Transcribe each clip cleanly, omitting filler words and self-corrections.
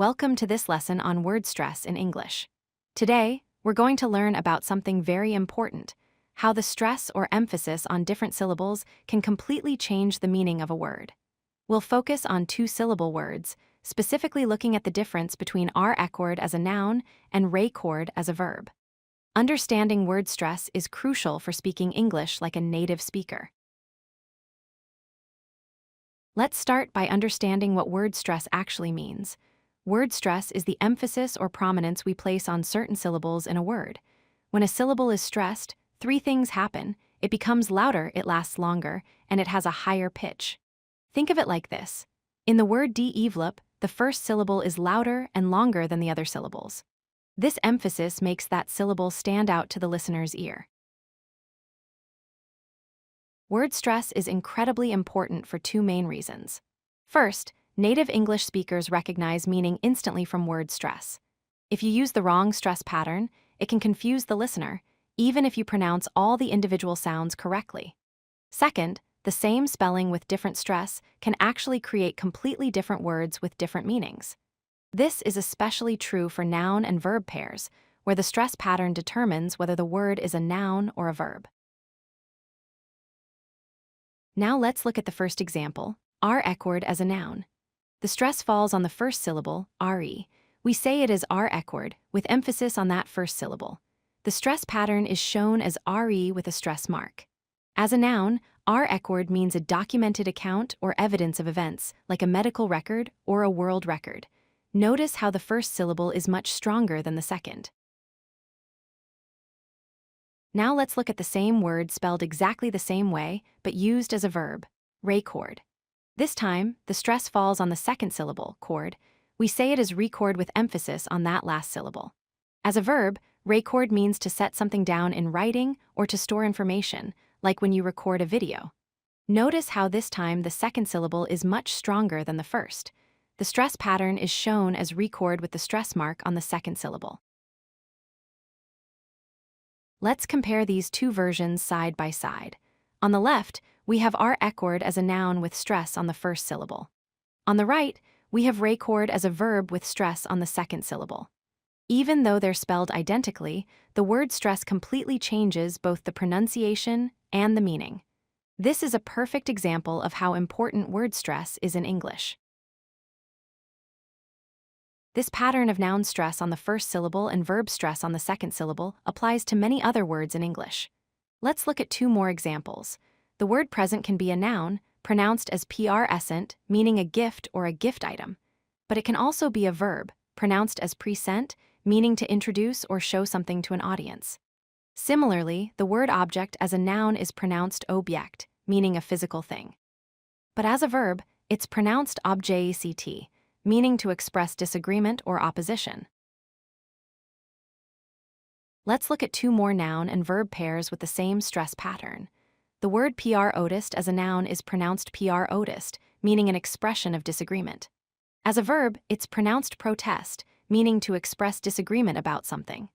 Welcome to this lesson on word stress in English. Today, we're going to learn about something very important: how the stress or emphasis on different syllables can completely change the meaning of a word. We'll focus on two-syllable words, specifically looking at the difference between reCORD as a noun and reCORD as a verb. Understanding word stress is crucial for speaking English like a native speaker. Let's start by understanding what word stress actually means. Word stress is the emphasis or prominence we place on certain syllables in a word. When a syllable is stressed, three things happen. It becomes louder, it lasts longer, and it has a higher pitch. Think of it like this. In the word develop, the first syllable is louder and longer than the other syllables. This emphasis makes that syllable stand out to the listener's ear. Word stress is incredibly important for two main reasons. First, native English speakers recognize meaning instantly from word stress. If you use the wrong stress pattern, it can confuse the listener, even if you pronounce all the individual sounds correctly. Second, the same spelling with different stress can actually create completely different words with different meanings. This is especially true for noun and verb pairs, where the stress pattern determines whether the word is a noun or a verb. Now let's look at the first example, reCORD as a noun. The stress falls on the first syllable, re. We say it is reCORD, with emphasis on that first syllable. The stress pattern is shown as re with a stress mark. As a noun, reCORD means a documented account or evidence of events, like a medical record or a world record. Notice how the first syllable is much stronger than the second. Now let's look at the same word spelled exactly the same way, but used as a verb, reCORD. This time, the stress falls on the second syllable, cord. We say it is reCORD with emphasis on that last syllable. As a verb, reCORD means to set something down in writing or to store information, like when you record a video. Notice how this time the second syllable is much stronger than the first. The stress pattern is shown as reCORD with the stress mark on the second syllable. Let's compare these two versions side by side. On the left, we have reCORD as a noun with stress on the first syllable. On the right, we have reCORD as a verb with stress on the second syllable. Even though they're spelled identically, the word stress completely changes both the pronunciation and the meaning. This is a perfect example of how important word stress is in English. This pattern of noun stress on the first syllable and verb stress on the second syllable applies to many other words in English. Let's look at two more examples. The word present can be a noun, pronounced as present, meaning a gift or a gift item. But it can also be a verb, pronounced as present, meaning to introduce or show something to an audience. Similarly, the word object as a noun is pronounced object, meaning a physical thing. But as a verb, it's pronounced object, meaning to express disagreement or opposition. Let's look at two more noun and verb pairs with the same stress pattern. The word protest as a noun is pronounced protest, meaning an expression of disagreement. As a verb, it's pronounced protest, meaning to express disagreement about something.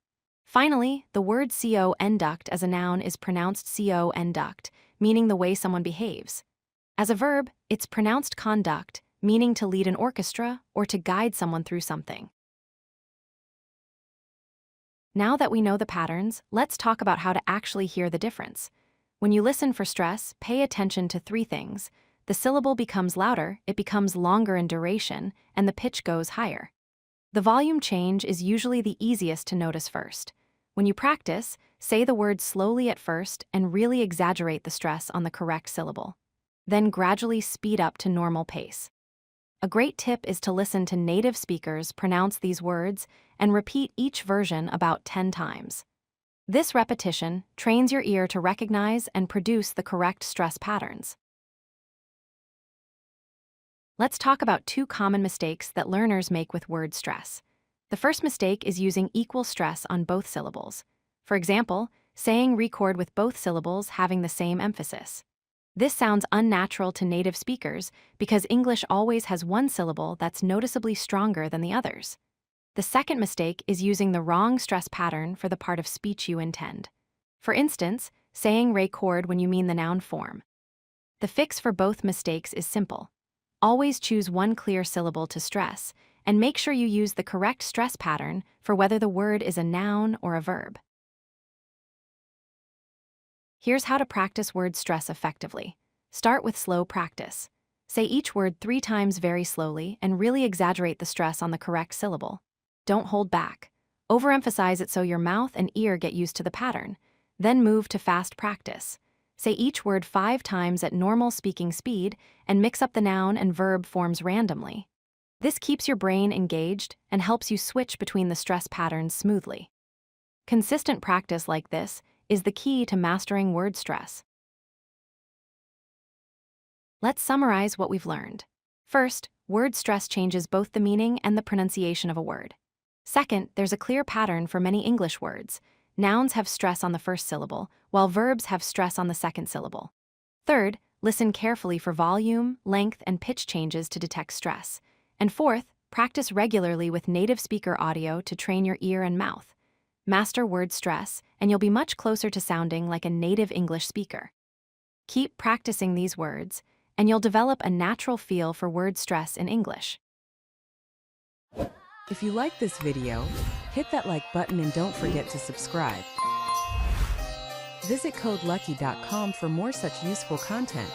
Finally, the word conduct as a noun is pronounced conduct, meaning the way someone behaves. As a verb, it's pronounced conduct, meaning to lead an orchestra or to guide someone through something. Now that we know the patterns, let's talk about how to actually hear the difference. When you listen for stress, pay attention to three things. The syllable becomes louder, it becomes longer in duration, and the pitch goes higher. The volume change is usually the easiest to notice first. When you practice, say the word slowly at first and really exaggerate the stress on the correct syllable. Then gradually speed up to normal pace. A great tip is to listen to native speakers pronounce these words and repeat each version about 10 times. This repetition trains your ear to recognize and produce the correct stress patterns. Let's talk about two common mistakes that learners make with word stress. The first mistake is using equal stress on both syllables. For example, saying reCORD with both syllables having the same emphasis. This sounds unnatural to native speakers because English always has one syllable that's noticeably stronger than the others. The second mistake is using the wrong stress pattern for the part of speech you intend. For instance, saying reCORD when you mean the noun form. The fix for both mistakes is simple. Always choose one clear syllable to stress, and make sure you use the correct stress pattern for whether the word is a noun or a verb. Here's how to practice word stress effectively. Start with slow practice. Say each word 3 times very slowly and really exaggerate the stress on the correct syllable. Don't hold back. Overemphasize it so your mouth and ear get used to the pattern. Then move to fast practice. Say each word 5 times at normal speaking speed and mix up the noun and verb forms randomly. This keeps your brain engaged and helps you switch between the stress patterns smoothly. Consistent practice like this is the key to mastering word stress. Let's summarize what we've learned. First, word stress changes both the meaning and the pronunciation of a word. Second, there's a clear pattern for many English words. Nouns have stress on the first syllable, while verbs have stress on the second syllable. Third, listen carefully for volume, length, and pitch changes to detect stress. And fourth, practice regularly with native speaker audio to train your ear and mouth. Master word stress, and you'll be much closer to sounding like a native English speaker. Keep practicing these words, and you'll develop a natural feel for word stress in English. If you like this video, hit that like button and don't forget to subscribe. Visit codelucky.com for more such useful content.